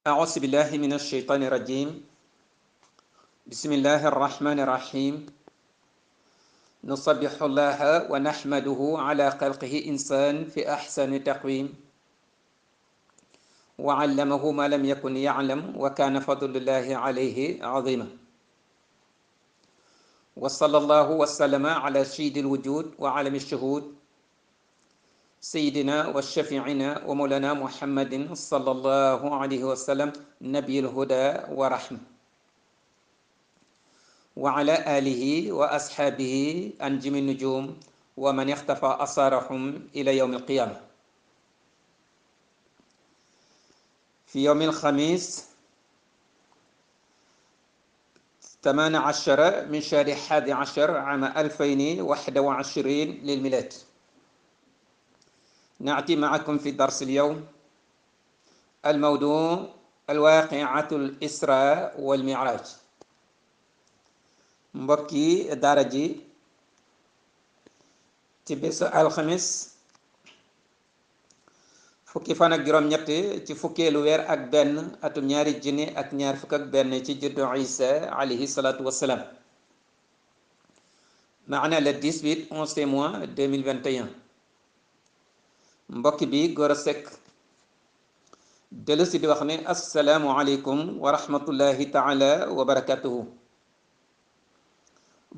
أعوذ بالله من الشيطان الرجيم. بسم الله الرحمن الرحيم. نسبح الله ونحمده على خلقه إنسان في أحسن تقويم، وعلمه ما لم يكن يعلم، وكان فضل الله عليه عظيما. وصلى الله وسلم على سيد الوجود وعالم الشهود، سيدنا وشفيعنا ومولانا محمد صلى الله عليه وسلم، نبي الهدى ورحمة، وعلى آله وأصحابه أنجم النجوم ومن اختفى أثارهم إلى يوم القيامة. في يوم الخميس 18 من شهر 11 عام 2021 للميلاد، نأتي معكم في درس اليوم الموضوع الواقعة الإسراء والمعراج. mbokki daara ji ci bésu alxamis fukki fan ak juróom-ñett ci fukkeelu weer ak benn atum ñaari junni ak ñaar fukk ak benn ci juddu Isa alayhi salaatu wassalaam, maana le 18 11 mois 2021. mbokki bi Gora Seck dellu si di wax ne assalaamu aleykum wa rahmatullahi taala wa barakatuhu.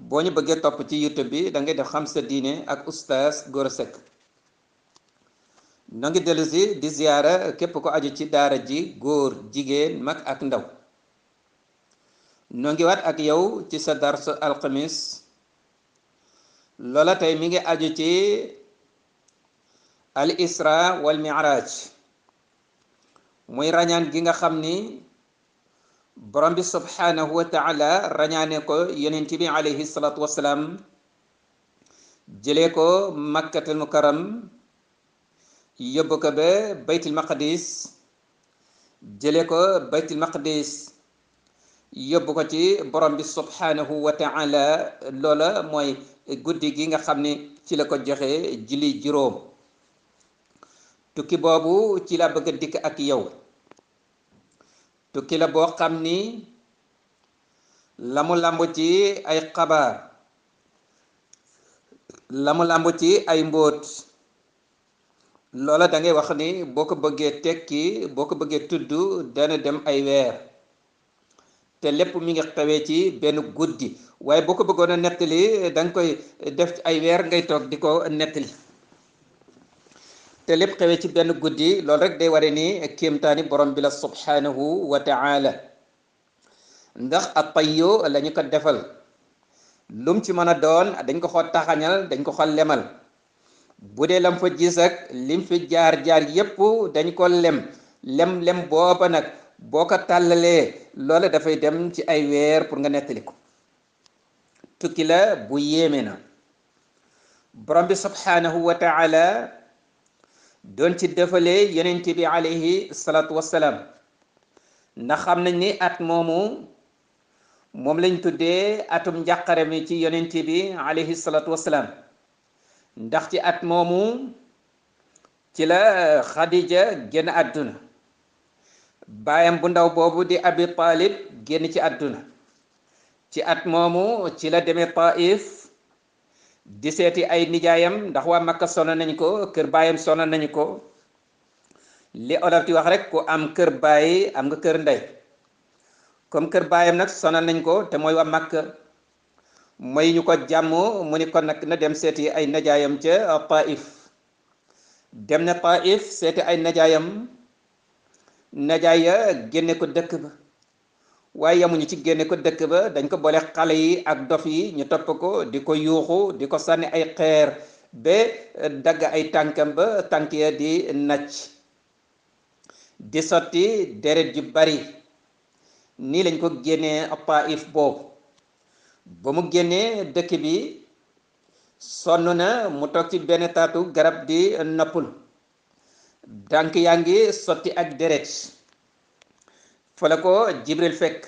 boo ñu bëggee topp ci YouTube bi da ngay def xam sa diine ak oustaz Gora Seck. na ngi dellu si di ziyaara képp ko aju ci daara ji, góor jigéen mag ak ndaw. noo ngi waat ak yow ci sa darsu alxamis. loola tey mi ngi aju ci al isra wal mi'raj, muy rañaan gi nga xam ni borom bi subhanahu wa taala rañaane ko yonent bi alayhi salatu wasalaam, jëlee ko makkatul mukarram yóbbu ko ba baytul maqdis, jëlee ko baytul maqdis yóbbu ko ci borom bi subhanahu wa taala. loola mooy guddi gi nga xam ni ci la ko joxe julli juróom. tukki boobu ci la bëgg a dikk ak yow. tukki la boo xam ni la mu làmb ci ay xabaar, la mu làmb ci ay mbóot, loola da ngay wax ni boo ko bëggee tekki, boo ko bëggee tudd dana dem ay weer, te lépp mi ngi xewee ci benn guddi. waaye boo ko bëggoon a nettali da nga koy def ci ay weer ngay toog di ko nettali, te lépp xewee ci benn guddi. loolu rek day ware ni kéemtaani borom bi la subhanahu wa taala. ndax ak payyo la ñu ko defal, lum ci mën a doon dañ ko xool taxañal, dañ ko xool lemal. bu dee lam fa gis ak lim fi jaar-jaar yépp dañ ko lem booba nag boo ko tàllalee loola dafay dem ci ay weer pour nga nettali ko. tukki la bu yéeme na. borom bi subhanahu wa taala doon ci defalee yonent bi alayhi salatu wassalaam. ndax xam nañ ni at moomu moom lañ tuddee atum njàqare mi ci yonent bi alayhi salatu wassalaam. ndax ci at moomu ci la Khadija génn àdduna, baayam bu ndaw boobu di Abi Talib génn ci àdduna. ci at moomu ci la demee Taif di seeti ay nijaayam, ndax waa Makka sonal nañ ko, kër baayam sonal nañu ko. li olof di wax rek ku am kër baay am nga kër ndey. comme kër baayam nag sonal nañ ko te mooy waa Makka, mooy ñu ko jàmm, mu ni kon nag na dem seeti ay nijaayam ca Taif. dem na Taif seeti ay nijaayam, nijaaya génne ko dëkk ba. waaye yamuñu ci génne ko dëkk ba, dañ ko boole xale yi ak dof yi, ñu topp ko di ko yuuxu, di ko sànni ay xeer ba dagg ay tànkam ba tànk ya di nacc, di sotti deret ju bari. nii lañ ko génnee Taif boobu. ba mu génnee dëkk bi sonn na, mu toog ci benn taatu garab di noppalu. tànk yaa ngi sotti ak deret. fa la ko Jibril fekk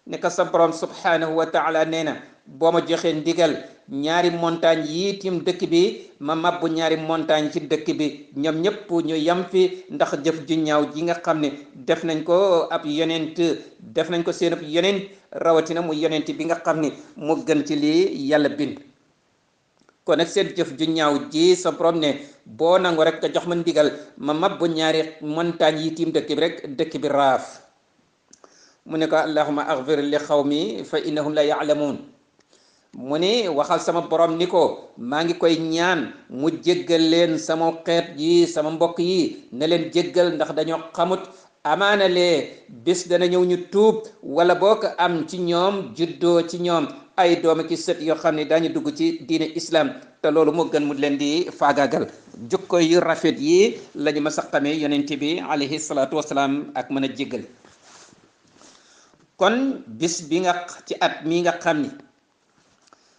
ne ko sa borom subhanahu wa taala nee na boo ma joxee ndigal ñaari montagne yi tim dëkk bi ma mabbu ñaari montagne ci dëkk bi ñoom ñëpp ñu yam fi ndax jëf ju ñaaw ji nga xam ne def nañ ko ab yonent def nañ ko seen ab yonent rawatina mu yonent bi nga xam ne moo gën ci lii yàlla bind kon nag seen jëf ju ñaaw ji sa borom ne boo nangu rek nga jox ma ndigal ma mabbu ñaari montagne yi tiim dëkk bi rek dëkk bi raaf mu ne ko allahumma aghfir li xawmi fa innahum la ya'lamun mu ne waxal sama borom ni ko maa ngi koy ñaan mu jéggal leen sama xeet yi sama mbokk yi ne leen jéggal ndax dañoo xamut amaana lee bés dana ñëw ñu tuub wala boo ko am ci ñoom juddoo ci ñoom ay doom ki sët yoo xam ne dañu dugg ci diine islam te loolu moo gën mu leen di faagaagal jukko yu rafet yi lañu ma sa xamee yonent bi alayhi salaatu wasalaam ak mën a jéggal kon bis bi nga ci at mi nga xam ni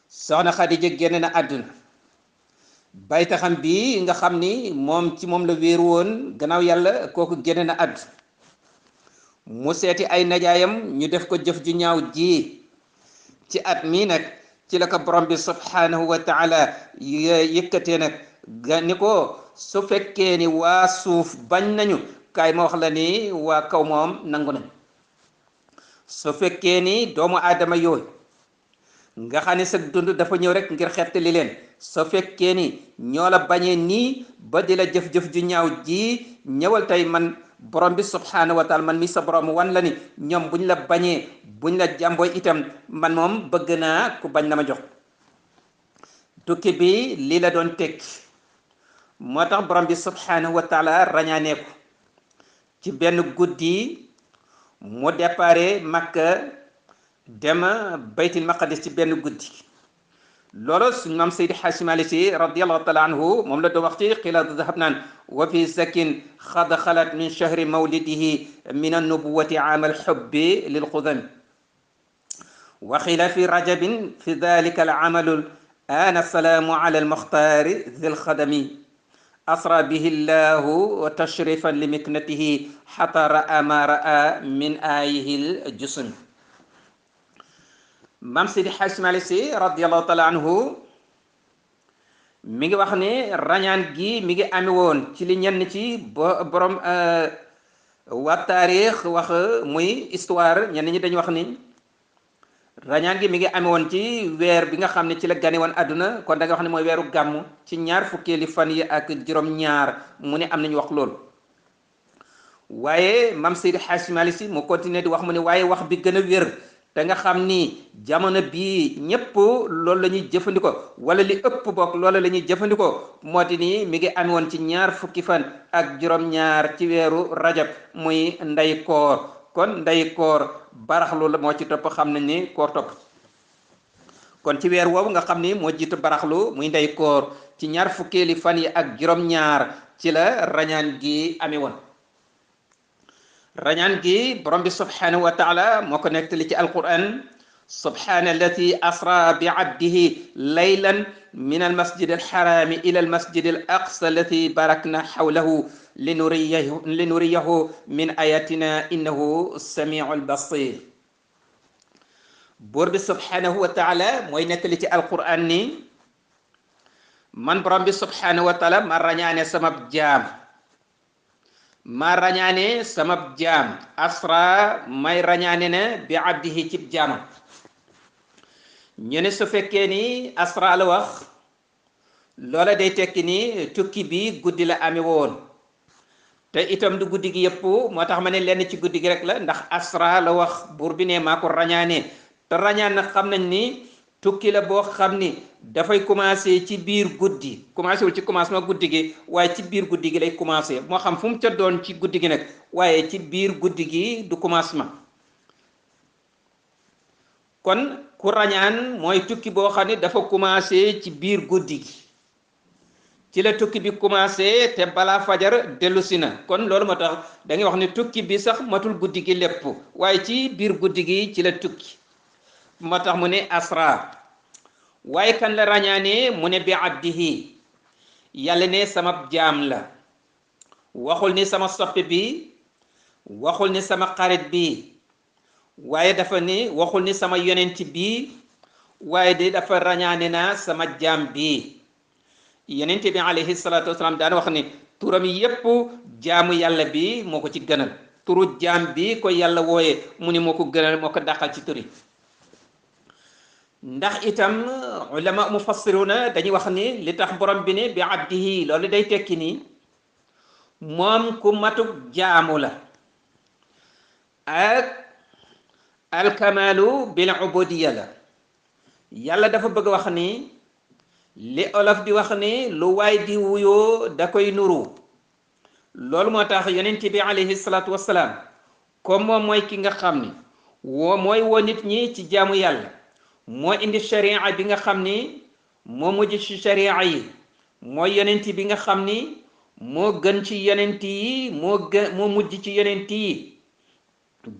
soxna Xadija génne na àdduna baytaxam bi nga xam ni moom ci moom la wéeru woon gannaaw yàlla kooku génne na àdduna mu seeti ay najaayam ñu def ko jëf ju ñaaw ji ci at mii nag ci la ko borom bi subhanahu wa taala yëkkatee nag ni ko su fekkee ni waa suuf bañ nañu kaay ma wax la ni waa kaw moom nangu nañ su fekkee ni doomu aadama yooyu nga xam ne sa dund dafa ñëw rek ngir xettali leen su fekkee ni ñoo la bañee nii ba di la jëf-jëf ju ñaaw ji ñëwal tey man borom bi subhanahu wa taala man mi sa borom wan la ni ñoom buñ la bañee buñ la jàmbooy itam man moom bëgg naa ku bañ na ma jox tukki bi lii la doon tekki moo tax borom bi subhanahu wa taala rañaanee ko ci benn guddi mu dépare Makka dem baytil maqdis ci benn guddi loolu suñu maam Seydi Haaji Maalik Si radiyallahu taala anhu moom la doon wax ci xilaatu dahab naan wa fi zakin xad xalat min shahri mawlidihi min annubuwati aama alxubbi lilxudami wa xila fi rajabin fi dalika alamalu ana salaamu ala almuxtaari zi lxadami asra bihi llahu wa tashrifan li miknatihi xata raa ma raa min aayihi ljusumi maam Seydi Haaji Maalik Si radiyallahu taala anhu mi ngi wax ne rañaan gi mi ngi ame woon ci li ñenn ci borom waa taarix wax muy histoire ñenn ñi dañu wax ni rañaan gi mi ngi ame woon ci weer bi nga xam ne ci la gane woon àdduna kon da nga wax ne mooy weeru gàmm ci ñaar fukkeeli fan yi ak juróom-ñaar mu ne am nañu wax loolu waaye maam Seydi Haaji Maalik Si mu continuer di wax mu ne waaye wax bi gën a wér te nga xam ni jamono bii ñépp loolu la ñuy jëfandikoo wala li ëpp bokk loolu la ñuy jëfandikoo moo di ni mi ngi ame woon ci ñaar fukki fan ak juróom-ñaar ci weeru rajab muy ndey koor kon ndey koor baraxlu la moo ci topp xam nañ ni koor topp kon ci weer woowu nga xam ni moo jiitu baraxlu muy ndey koor ci ñaar fukkeeli fan yi ak juróom-ñaar ci la rañaan gi ame woon rañaan gi borom bi subhanahu wa taala moo ko nettali ci alquran subhana allati asra bi abdihi laylan min almasjid alharami ila almasjid al aqsa allati barakna hawlahu linuriyahu min ayatina innahu samiu albasir buur bi subhanahu wa taala mooy nettali ci alquran ni man borom bi subhanahu wa taala ma rañaane sama jaam ma rañaane sama jaam asra may rañaane ne bi abdihi cib jaamam ñu ne su fekkee ni asra la wax loola day tekki ni tukki bi guddi la ame woon te itam du guddi gi yëpp moo tax ma ne lenn ci guddi gi rek la ndax asra la wax buur bi ne maa ko rañaane te rañaan nag xam nañ ni tukki la boo xam ni dafay commencé ci biir guddi commencé wul ci commencement guddi gi waaye ci biir guddi gi lay commencé moo xam fu mu ca doon ci guddi gi nag waaye ci biir guddi gi du commencement kon ku rañaan mooy tukki boo xam ne dafa commencé ci biir guddi gi ci la tukki bi commencé te balaa fajar dellusi na kon loolu moo tax da ngay wax ne tukki bi sax matul guddi gi lépp waaye ci biir guddi gi ci la tukki moo tax mu ne asra waaye kan la rañaane mu ne bi abdihi yàlla ne sama jaam la waxul ni sama soppe bi waxul ni sama xarit bi waaye dafa ni waxul ni sama yonent bi waaye de dafa rañaane naa sama jaam bi. yonent bi alayhi salaatu wasalaam daan wax ni turam yépp jaamu yàlla bi moo ko ci gënal, turu jaam bi ko yàlla wooye mu ni moo ko gënal, moo ko dàqal ci turi. ndax itam ulama mufassiruna dañuy wax ni li tax borom bi ne bi abdihi loolu day tekki ni moom ku matuk jaamu la, ak alkamalu bil ubudiya la. yàlla dafa bëgg wax ni li olof di wax ni lu waay di wuyoo da koy nuru. loolu moo tax yonent bi alayhi salaatu wassalaam comme moom mooy ki nga xam ni mooy woo nit ñi ci jaamu yàlla, moo indi sharia bi nga xam ni moo mujj ci sharia yi, mooy yonent bi nga xam ni moo gën ci yonent yi, moo mujj ci yonent yi.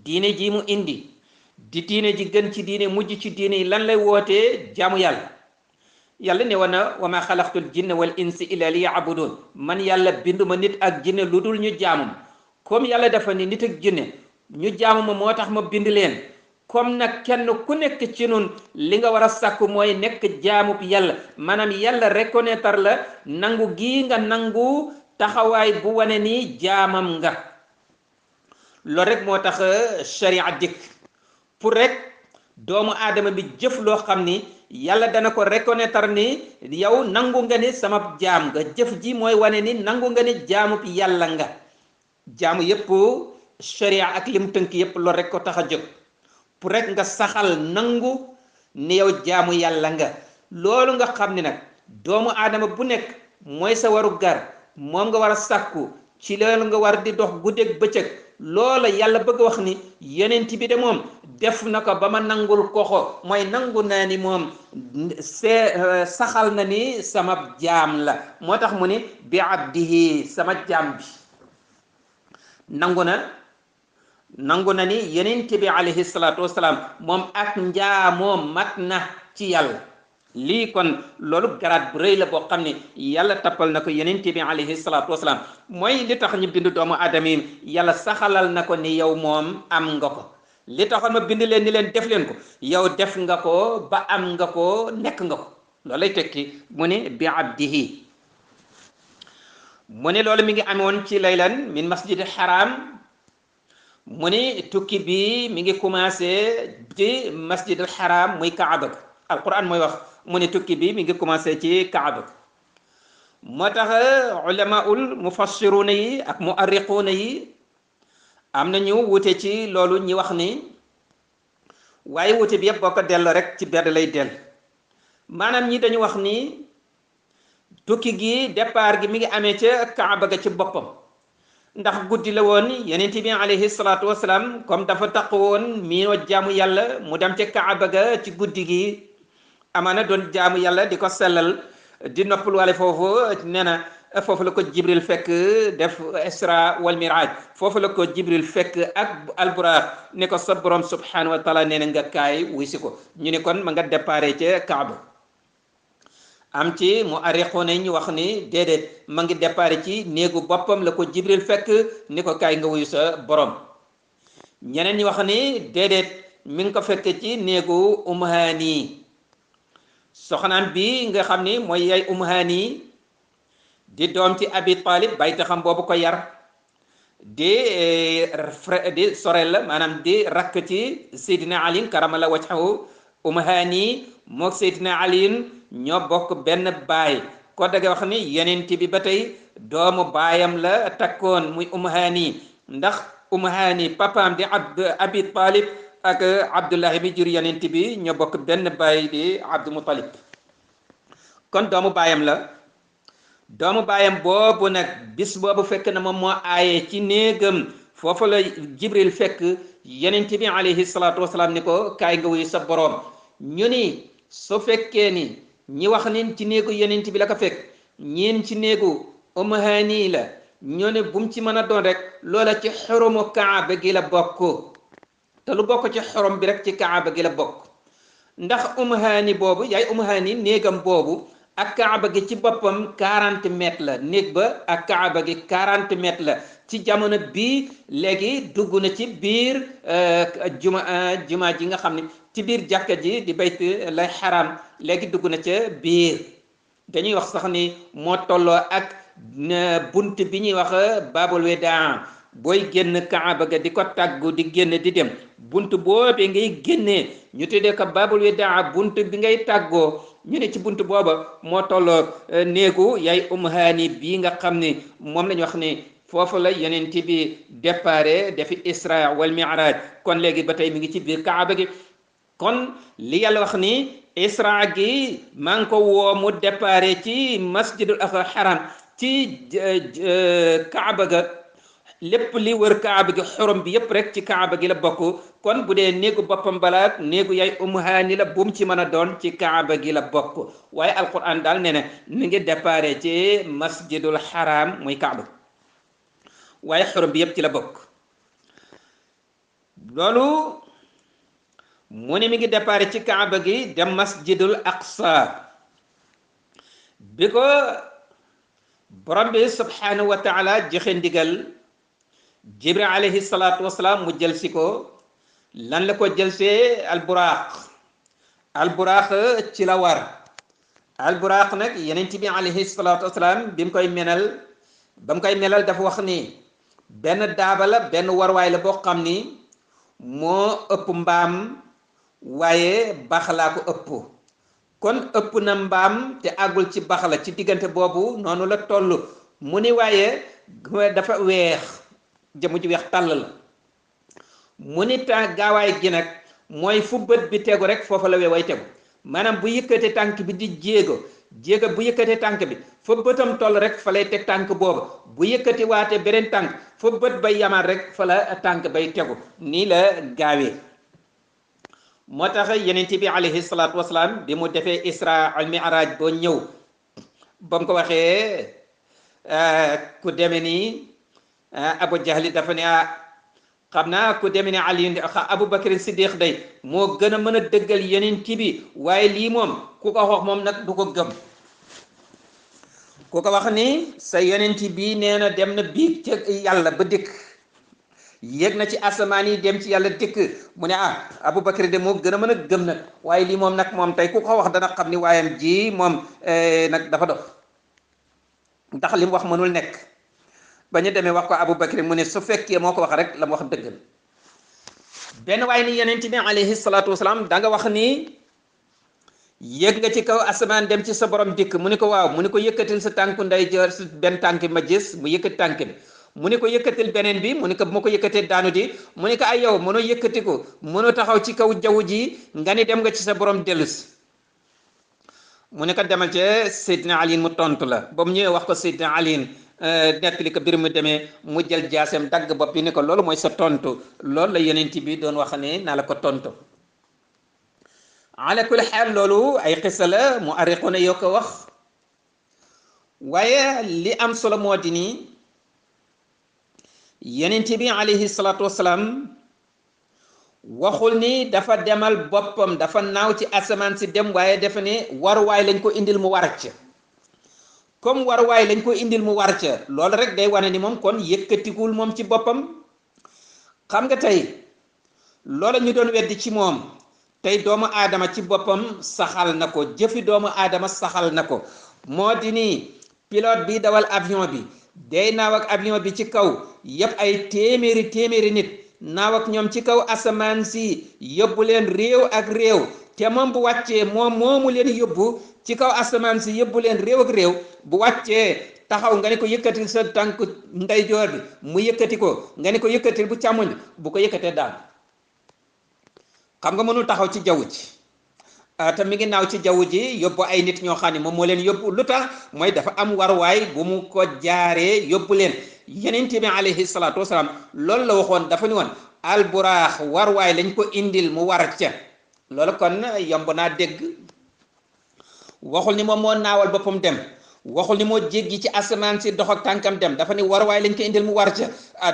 diine ji mu indi di diine ji gën ci diine, mujj ci diine yi, lan lay wootee? jaamu yàlla. yàlla ne woon na wa ma xalaqtul jinna wal insi illa li yabudun, man yàlla binduma nit ak jinne lu dul ñu jaamum. comme yàlla dafa ni nit ak jinne ñu jaamuma moo tax ma bind leen, comme nag kenn ku nekk ci nun li nga war a sàkku mooy nekk jaamub yàlla, maanaam yàlla reconnaître la, nangu gii nga nangu taxawaay bu wane ni jaamam nga. loolu rek moo tax sharia dikk pour rek doomu aadama bi jëf loo xam ni yàlla dana ko reconnaître ni yow nangu nga ni sama jaam nga. jëf ji mooy wane ni nangu nga ni jaamub yàlla nga. jaamu yépp sharia ak lim tënk yépp loolu rek ko tax a jóg, pour rek nga saxal nangu ni yow jaamu yàlla nga. loolu nga xam ni nag doomu aadama bu nekk mooy sa waru gar, moom nga war a sàkku, ci loolu nga war di dox guddeeg bëccëg. loola yàlla bëgg wax ni yonent bi de moom def na ko ba ma nangul ko, mooy nangu naa ni moom saxal na ni sama jaam la. moo tax mu ni bi abdihi, sama jaam bi nangu na ni yonent bi alayhi salaatu wasalaam moom ak njaamoom mat na ci yàlla. lii kon loolu garaat bu rëy la boo xam ne yàlla tappal na ko yonent bi alayhi salaatu wasalaam. mooy li tax ñu bind doomu aadama yi, yàlla saxalal na ko ni yow moom am nga ko. li taxoon ma bind leen ni leen def leen ko, yow def nga ko ba am nga ko, nekk nga ko. loolu lay tekki mu ne bi abdihi. mu ne loolu mi ngi amoon ci laylan min masjidil haram. mu ne tukki bi mi ngi commencé ci masjidil haram muy kaaba ga. alquran mooy wax mu ne tukki bi mi ngi commencé ci kaaba ga. moo tax ulamaul mufassiruna yi ak muarriquna yi am na ñu wute ci loolu, ñi wax ni waaye wute bi yëpp boo ko delloo rek ci bedd lay dell. maanaam ñi dañu wax ni tukki gi départ gi mi ngi amee ca kaaba ga ci boppam, ndax guddi la woon. yonent bi alayhi salaatu wasalaam comme dafa taq woon mii wa jaamu yàlla, mu dem ca kaaba ga ci guddi gi, amaana doon jaamu yàlla di ko sellal, di noppal wale foofu. nee na foofu la ko jibril fekk def isra wal miraj, foofu la ko jibril fekk ak alburaax ne ko sa borom subhanahu wa taala nee na nga kaay wuy si ko. ñu ne kon ma nga déparé ca kaaba. am ci mu ariqoona ñu wax ni déedéet, ma ngi déparé ci néegu boppam la ko jibril fekk ni ko kaay nga wuyu sa borom. ñeneen ñi wax ni déedéet, mi ngi ko fekk ci néegu umhaani, soxnaam bi nga xam ni mooy yaay umhaani di doom ci abi talib, bay taxam boobu ko yar, di sorel la, maanaam di rakk ci seydina ali karamala wajhahu. umhaani mook seydina ali ñoo bokk benn baay. ko dëgg wax ni yonent bi ba tey doomu baayam la takkoon muy umhaani, ndax umhaani papaam di abi talib ak abdullahi bi jur yonent bi ñoo bokk benn baay di abdul muttalib. kon doomu baayam la. doomu baayam boobu nag bis boobu fekk na moom moo aaye ci néegam, foofu la jibril fekk yonent bi alayhi salaatu wasalaam ni ko kaay nga wuyu sa boroom. ñu ni su fekkee ni ñi wax ni ci néegu yonent bi la ko fekk, ñeen ci néegu umhaani la, ñu ne bu mu ci mën a doon rek loola ci xoromu kaaba gi la bokk. te lu bokk ci xorom bi rek ci kaaba gi la bokk, ndax umhaani boobu yaay umhaani néegam boobu ak kaaba gi ci boppam 40 mètres la. néeg ba ak kaaba gi 40 mètres la. ci jamono bii léegi dugg na ci biir juma ji nga xam ne ci biir jàkka ji di bayt lay xaram léegi dugg na ca biir dañuy wax sax ni moo tolloo ak bunt bi ñuy wax babul wedaa booy génn kaaba ga di ko tàggu di génn di dem bunt boobee ngay génnee ñu tuddee ko babul wedaa bunt bi ngay tàggoo ñu ne ci bunt booba moo tolloo néegu yaay haani bii nga xam ni moom lañu wax ni foofu la yonent bi déparé defi isra wal mi'raj kon léegi ba tey mi ngi ci biir kaaba gi kon li yàlla wax ni isra gi maa ngi ko woo mu déparé ci masjidul haram ci kaaba ga lépp li wër kaaba gi xorom bi yépp rek ci kaaba gi la bokk kon bu dee néegu boppam balaak néegu yaay haani la bum ci mën a doon ci kaaba gi la bokk waaye alquran daal nee na mi ngi déparé ci masjidul haram muy kaaba waaye xorom bi yépp ci la bokk loolu mu ne mi ngi déparé ci kaaba gi dem masjidul aqsa bi ko borom bi subhanahu wa taala joxe ndigal jibril alayhi salatu wasalaam mu jël si ko lan la ko jël see alburaax ci la war alburaax nag yeneen bi alayhi salatu wasalaam bi mu koy menal ba mu koy melal dafa wax ni benn daaba la benn warwaay la boo xam ni moo ëpp mbaam waaye bax laa ko ëpp kon ëpp na mbaam te àggul ci bax la ci diggante boobu noonu la toll mu ni waaye dafa weex jëmu ji weex tàll la mu ni gaawaay gi nag mooy fu bët bi tegu rek foofa la way tegu maanaam bu yëkkate tànk bi di jéego bu yëkkate tànk bi fa bëtam toll rek fa lay teg tànk booba bu yëkkati waate beneen tànk fa bët bay yamaat rek fa la tànk bay tegu nii la gaawee moo tax yeneen bi alayhi salaatu wasalaam bi mu defee isra al mi'raj boo ñëw ba mu ko waxee ku deme ni abu jahli dafa ne xam naa ku deme ni ali abu bakr siddiq day moo gën a mën a dëggal yeneen bi waaye lii moom ku ko wax moom nag du ko gëm ku ko wax ni sa yeneen bi nee na dem na biig ca yàlla ba dikk yéeg na ci asamaan yi dem ci yàlla dikk mu ne Aboubacar de moo gën a mën a gëm nag waaye lii moom nag moom tey ku ko wax dana xam ni waayam ji moom nag dafa dof ndax li mu wax mënul nekk ba ñu demee wax ko Aboubacar mu ne su fekkee moo ko wax rek la mu wax dëgg la benn waaye ni yeneen bi alayhi salaatu wasalaam da nga wax ni yéeg nga ci kaw asamaan dem ci sa borom dikk mu ne ko waaw mu ne ko yëkkatil sa tànku ndeyjoor sa benn tànk ma gis mu yëkkati tànk bi mu ne ko yëkkatil beneen bi mu ne ko bu ma ko yëkkatee daanu di mu ne ko ay yow mënoo yëkkati ko mënoo taxaw ci kaw jaww ji nga ni dem nga ci sa borom dellusi mu ne ko demal ci Seydina Ali mu tontu la ba mu ñëwee wax ko Seydina Ali nettali ko mbir mu demee mu jël jaaseem dagg bopp bi ne ko loolu mooy sa tontu loolu la yonent bi doon wax ne naa la ko tontu ala kulli xaal loolu ay xisa la mu arriquna yoo ko wax waaye li am solo moo di nii yonent bi alayhi salaatu wasalaam waxul ni dafa demal boppam dafa naaw ci asamaan si dem waaye dafa ne waruwaay lañ ko indil mu war ca comme waruwaay lañ ko indil mu war ca loolu rek day wane ni moom kon yëkkatikul moom ci boppam xam nga tey loola ñu doon weddi ci moom tey doomu aadama ci boppam saxal na ko jëfi doomu aadama saxal na ko moo di ni pilote bi dawal avion bi day naaw ak avion bi ci kaw yëpp ay téeméeri nit naaw ak ñoom ci kaw asamaan si yóbbu leen réew ak réew te moom bu wàccee moom moomu leen yóbbu ci kaw asamaan si yóbbu leen réew ak réew bu wàccee taxaw nga ne ko yëkkatil sa tànk ndeyjoor bi mu yëkkati ko nga ne ko yëkkatil bu càmmoñ bi bu ko yëkkatee daal xam nga mënul taxaw ci jaww ji te mi ngi naaw ci jaww ji yóbbu ay nit ñoo xam ne moom moo leen yóbbu lu tax mooy dafa am waruwaay bu mu ko jaaree yóbbu leen yeneen bi alayhi salaatu wasalaam loolu la waxoon dafa ni woon alburaax waruwaay lañ ko indil mu war ca loolu kon yomb naa dégg waxul ni moom moo naawal boppam dem waxul ni moo jéggi ci asamaan si dox ak tànkam dem dafa ni waruwaay lañ ko indil mu war ca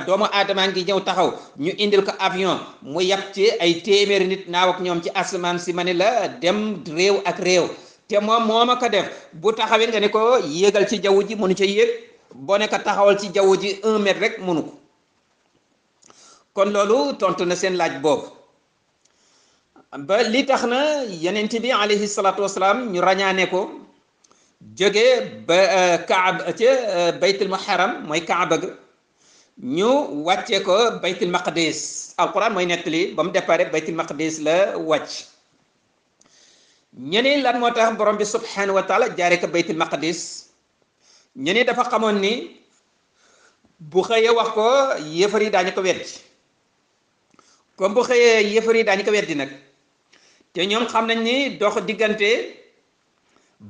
doomu aadamaa ngi ñëw taxaw ñu indil ko avion mu yab ci ay téeméeri nit naaw ak ñoom ci asamaan si ma ni la dem réew ak réew te moom moo ma ko def bu taxawee nga ne ko yéegal ci jaww ji mënu ca yéeg boo ne ko taxawal ci jaww ji 1 mètre rek mënu ko kon loolu tontu na seen laaj boobu ba li tax na yonent bi alayhi salaatu wasalaam ñu rañaane ko jóge ba kaaba ca baytul muharram mooy kaaba ga ñu wàcce ko baytul maqdis alquran mooy nettali ba mu départ baytul maqdis la wàcc ñeni lan moo tax borom bi subhanahu wa taala jaare ko baytul maqdis ñeni dafa xamoon ni bu xëyee wax ko yéefar yi daañu ko weddi comme bu xëyee yéefar yi daañu ko weddi nag te ñoom xam nañ ni dox diggante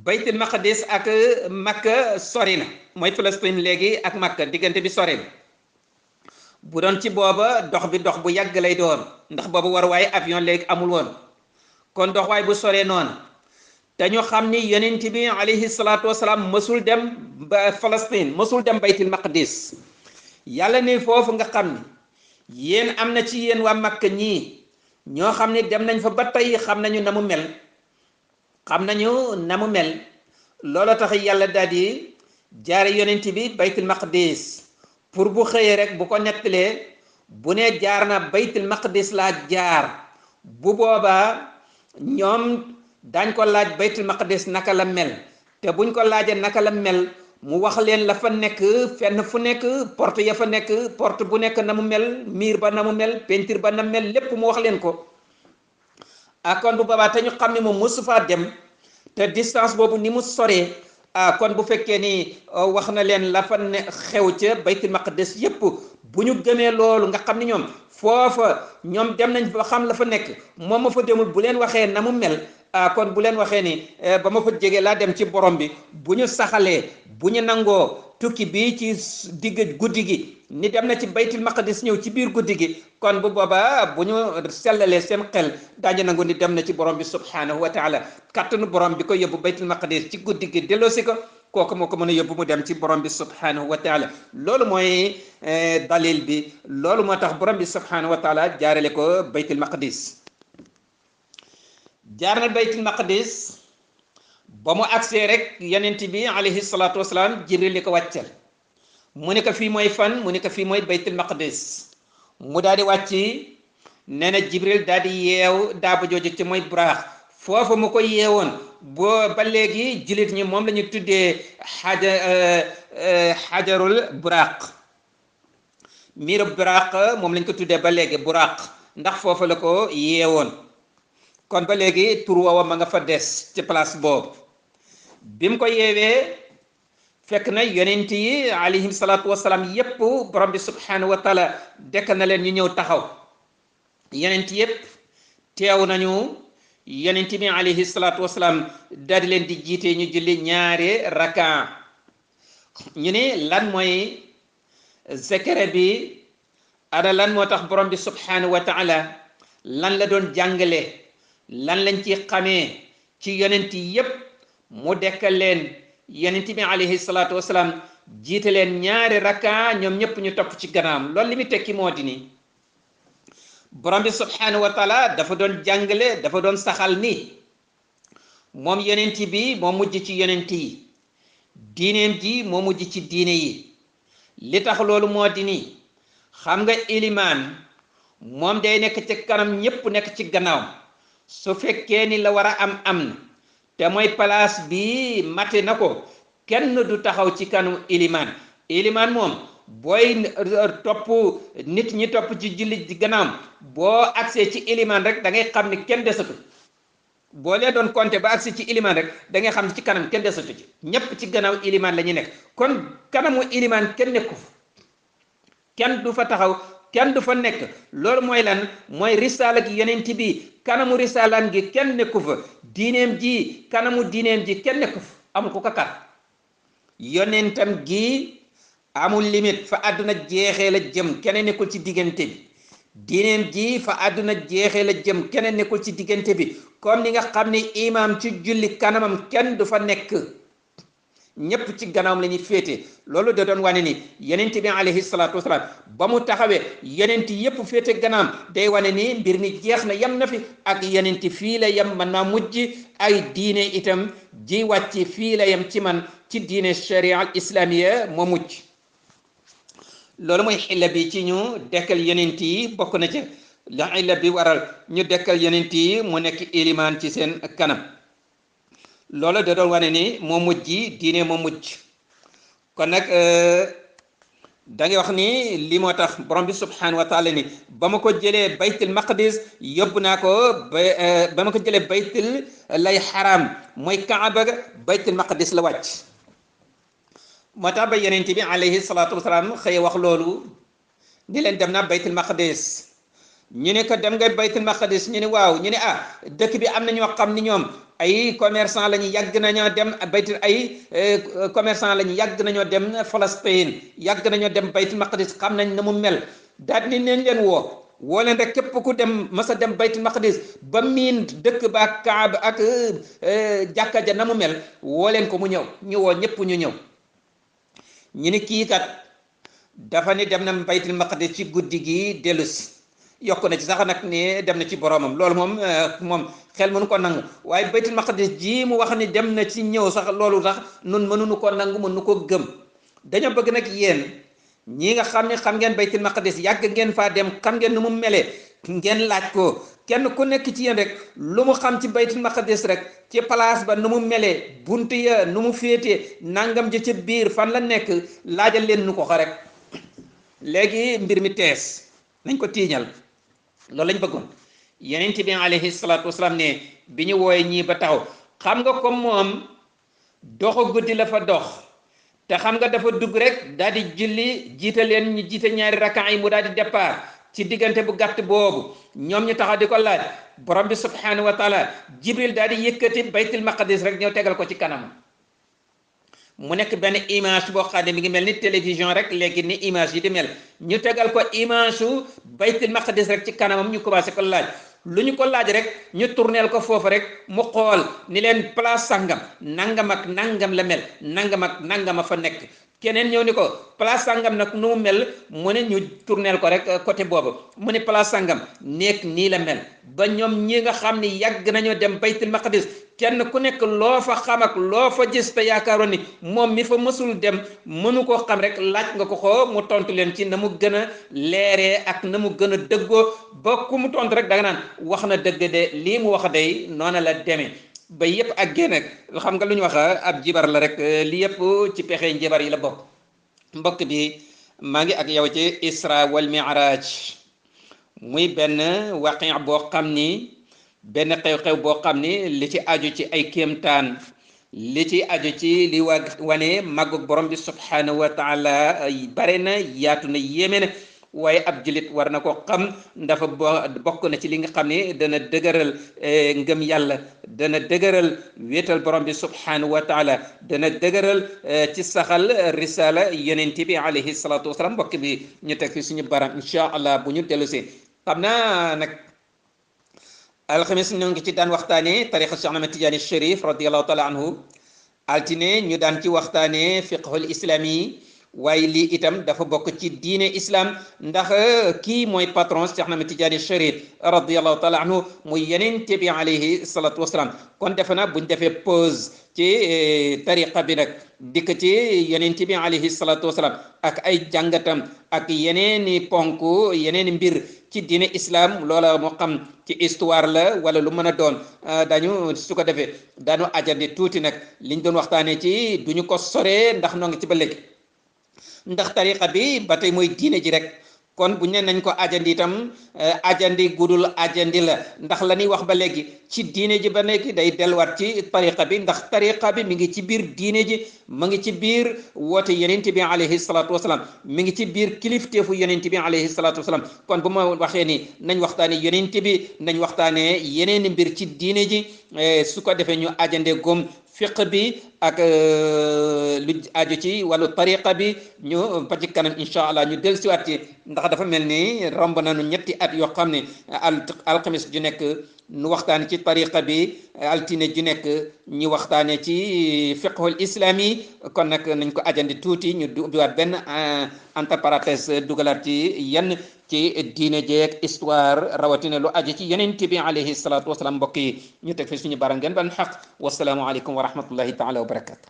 baytul maqdis ak makka sori na mooy Palestine léegi ak makka diggante bi sori na bu doon ci booba dox bi dox bu yàgg lay doon ndax booba war waaye avion léegi amul woon kon dox waay bu soree noonu te ñu xam ni yonent bi alayhi salaatu wasalaam mësul dem ba Palestine mësul dem baytul maqdis yàlla ne foofu nga xam ni yéen am na ci yéen waa makka ñii ñoo xam ne dem nañ fa ba tey xam nañu na mu mel loolu tax yàlla daal di jaare yonent bi baytul maqdis pour bu xëyee rek bu ko nettalee bu ne jaar na baytul maqdis laa jaar bu boobaa ñoom dañ ko laaj baytul maqdis naka la mel te buñ ko laajee naka la mel mu wax leen la fa nekk fenn fu nekk porte ya fa nekk porte bu nekk na mu mel miir ba na mu mel peinture ba na mel lépp mu wax leen ko kon bu boobaa te ñu xam ne moom mosu faa dem te distance boobu ni mu soree kon bu fekkee ni wax na leen la fa ne xew ca baytul maqdis yépp bu ñu gëmee loolu nga xam ni ñoom foofa ñoom dem nañ ba xam la fa nekk moom ma fa demul bu leen waxee na mu mel kon bu leen waxee ni ba ma fa jege laa dem ci borom bi bu ñu saxalee bu ñu nangoo tukki bii ci digg guddi gi ni dem na ci baytul maqdis ñëw ci biir guddi gi kon bu boobaa bu ñu sellalee seen xel daañu nangu ni dem na ci borom bi subhanahu wa taala kattanu borom bi ko yóbbu baytul maqdis ci guddi gi delloosi ko kooku moo ko mën a yóbbu mu dem ci borom bi subhanahu wa taala loolu mooy dalil bi loolu moo tax borom bi subhanahu wa taala jaarale ko baytul maqdis jaar na baytul maqdis ba mu agsee rek yonent bi alayhi salaatu wasalaam jibril li ko wàccal mu ne ko fii mooy fan mu ne ko fii mooy baytul maqdis mu daal di wàcc nee na jibril daal di yeew daaba jooju ci mooy buraax foofu mu ko yeewoon ba léegi jullit ñi moom la ñu tuddee xajarul buraq miiru buraq moom lañ ko tuddee ba léegi buraq ndax foofu la ko yeewoon kon ba léegi tur woowa ma nga fa des ci place boobu bi mu ko yeewee fekk na yonent yi alayhim salaatu wasalaam yépp borom bi subhanahu wa taala dekkal na leen ñu ñëw taxaw yonent yépp teew nañu yonent bi alayhi salaatu wasalaam daal di leen di jiite ñu julli ñaari rakaa ñu ne lan mooy secret bi ana lan moo tax borom bi subhanahu wa taala lan la doon jàngale lan lañ ci xamee ci yonent yépp mu dekkal leen yonent bi alayhi salaatu wasalaam jiite leen ñaari rakaa ñoom ñëpp ñu topp ci gannaam loolu li muy tekki moo di ni borom bi subhanahu wa taala dafa doon jàngale dafa doon saxal ni moom yonent bi moo mujj ci yonent yi diineem ji moo mujj ci diine yi li tax loolu moo di ni xam nga ilimaan moom day nekk ci kanam ñépp nekk ci gannaaw su fekkee ni la war a am na te mooy place bi mate na ko kenn du taxaw ci kanam ilimaan moom booy topp nit ñi topp ci julli ci gannaam boo agsee ci ilimaan rek da ngay xam ni kenn desatu boo lee doon compter ba agsi ci ilimaan rek da ngay xam ni ci kanam kenn desatu ci ñépp ci gannaaw ilimaan la ñuy nekk kon kanamu ilimaan kenn nekku fa kenn du fa taxaw kenn du fa nekk loolu mooy lan mooy risaala gi yonent bi kanamu risaalaan gi kenn nekku fa diineem ji kanamu diineem ji kenn nekku fa amul ku ko kat yonentam gi amul limite fa àdduna jeexee la jëm keneen nekkul ci diggante bi diineem ji fa àdduna jeexee la jëm keneen nekkul ci diggante bi comme ni nga xam ne imaam ci julli kanamam kenn du fa nekk ñépp ci gannaawam la ñuy féete loolu da doon wane ni yonent bi alayhi salaatu wasalaam ba mu taxawee yonent yépp féete gannaam day wane ni mbir mi jeex na yem na fi ak yonent fii la yem man naa mujj ay diine itam ji wàcc fii la yem ci man ci diine sharia al islamiya moo mujj loolu mooy xilla bi ci ñu dekkal yonent yi bokk na ci la illa bi waral ñu dekkal yonent yi mu nekk ilimaan ci seen kanam loolu da doon wane ni moo mujj diine moo mujj kon nag da ngay wax ni li moo tax borom bi subhanahu wa taala ni ba ma ko jëlee baytul maqdis yóbbu naa ko ba ma ko jëlee baytul lay xaram mooy kaaba baytul maqdis la wàcc moo tax ba yonent bi alayhi salaatu wasalaam xëy wax loolu ni leen dem naa baytul maqdis ñu ne ko dem nga baytul maqdis ñu ne waaw ñu ne dëkk bi am na ñoo xam ni ñoom ay commerçant lañu yàgg nañoo dem baytul ay commerçant lañu yàgg nañoo dem Palestine yàgg nañoo dem baytul maqdis xam nañ na mu mel daal ni nañ leen woo leen rek képp ku dem masa dem baytul maqdis ba miin dëkk ba ak kaaba ak jàkka ja na mu mel woo leen ko mu ñëw ñu woo ñëpp ñu ñëw ñu ni kii kat dafa ni dem na baytul maqdis ci guddi gi dellu si yokk na ci sax nag ne dem na ci boromam loolu moom xel mënu ko nangu waaye baytul maqdis ji mu wax ni dem na ci ñëw sax loolu sax nun mënuñu ko nangu mënu ko gëm dañoo bëgg nag yéen ñi nga xam ne xam ngeen baytul maqdis yàgg ngeen faa dem xam ngeen nu mu melee ngeen laaj ko kenn ku nekk ci yéen rek lu mu xam ci baytul maqdis rek ci place ba nu mu melee bunt ya nu mu féetee nangam ja ca biir fan la nekk laajal leen nu ko xa rek léegi mbir mi tees nañ ko tiiñal loolu lañ bëggoon yonent bi alayhi salaatu wasalaam ne bi ñu wooyee ñii ba taxaw xam nga comme moom doxu guddi la fa dox te xam nga dafa dugg rek daal di julli jiite leen ñu jiite ñaari rakaa yi mu daal di départ ci diggante bu gàtt boobu ñoom ñu taxaw di ko laaj borom bi subhanahu wa taala jibril daal di yëkkati baytul maqdis rek ñëw tegal ko ci kanam mu nekk benn image boo xam ne mi ngi mel ni télévision rek léegi ni image yi di mel ñu tegal ko image su baytul maqdis rek ci kanamam ñu commencé ko laaj lu ñu ko laaj rek ñu tourneel ko foofu rek mu xool ni leen place sangam nangam ak nangam la mel nangam ak nangam a fa nekk keneen ñëw ni ko place sangam nag nu mu mel mu ne ñu tourneel ko rek côté boobu mu ne place sangam nekk nii la mel ba ñoom ñi nga xam ni yàgg nañoo dem baytul maqdis kenn ku nekk loo fa xam ak loo fa gis te yaakaaroon ni moom mi fa mësul dem mënu koo xam rek laaj nga ko xoo mu tontu leen ci na mu gën a leeree ak na mu gën a dëggoo ba ku mu tontu rek da nga naan wax na dëgg de lii mu wax day noona la demee ba yëpp ak génn ak xam nga lu ñu wax ab jibar la rek li yëpp ci pexe njibar yi la bokk mbokk bi maa ngi ak yow ci isra wal mi'raj muy benn waqi boo xam ni benn xew-xew boo xam ni li ci aju ci ay kéemtaan li ci aju ci li wane màggug borom bi subhanahu wa taala bare na yaatu na yéeme na waaye ab julit war na ko xam dafa bokk na ci li nga xam ne dana dëgëral ngëm yàlla dana dëgëral wéetal borom bi subhanahu wa taala dana dëgëral ci saxal risala yonent bi alayhi salatu wasalaam mbokk bi ñu teg fi suñu baram incha allah bu ñu dellu si xam naa nag alxamis ñoo ngi ci daan waxtaane tariqa Cheikh Ahmad Tidiane Chérif radiallahu taala anhu altine ñu daan ci waxtaane fiqhul islami waaye lii itam dafa bokk ci diine islam ndax kii mooy patron Cheikh Ahmad Tidiane Chérif radiallahu taala anhu muy yonent bi alayhi salatu wasalaam kon defe na buñ defee pause ci tariqa bi nag dikk ci yonent bi alayhi salatu wasalaam ak ay jàngatam ak yeneeni ponk yeneeni mbir ci diine islam loola moo xam ci histoire la wala lu mën a doon dañu su ko defee dañu ajandi tuuti nag liñ doon waxtaanee ci duñu ko soree ndax noo ngi ci ba léegi ndax tariqa bi ba tey mooy diine ji rek kon bu ñu ne nañ ko ajandi itam ajandi gudul ajandi la ndax la ñuy wax ba léegi ci diine ji ba léegi day delluwaat ci tariqa bi ndax tariqa bi mi ngi ci biir diine ji mu ngi ci biir woote yonent bi alayhi salatu wasalaam mi ngi ci biir kilifteefu yonent bi alayhi salatu wasalaam kon bu ma waxee ni nañ waxtaane yonent bi nañ waxtaane yeneeni mbir ci diine ji su ko defee ñu ajande gom fiq bi ak lu aju ci wàllu tariqa bi ñu ba ci kanam incha allah ñu dellusiwaat ci ndax dafa mel ni romb nañu ñetti at yoo xam ne alxamis ju nekk nu waxtaane ci tariqa bi altine ju nekk ñu waxtaane ci fiqhul islami kon nag nañ ko ajandi tuuti ñu ubbiwaat benn entre parenthèse dugalaat ci yenn ci diine jeeg histoire rawatina lu aju ci yonent bi alayhi salatu wasalaam mbokk yi ñu teg fi suñu baram ngeen ban xaq wasalaamu aleykum wa rahmatullahi taala wa barakatu